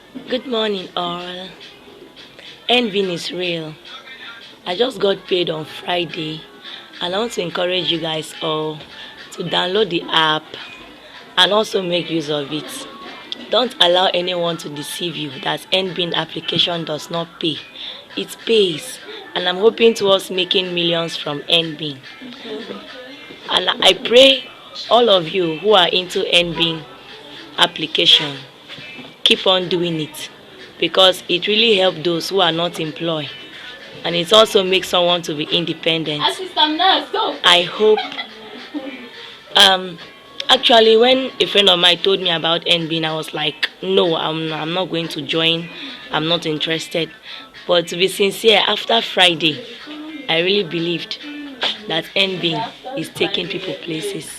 Good morning, all. Envying is real. I just got paid on Friday, and I want to encourage you guys all to download the app and also make use of it. Don't allow anyone to deceive you that envying application does not pay. It pays, and I'm hoping towards making millions from envying. And I pray all of you who are into envying application, keep on doing it, because it really helps those who are not employed, and it also makes someone to be independent. I hope actually when a friend of mine told me about NBN, I was like, no, I'm not going to join. I'm not interested. But to be sincere, after Friday I really believed that NBN is taking people places.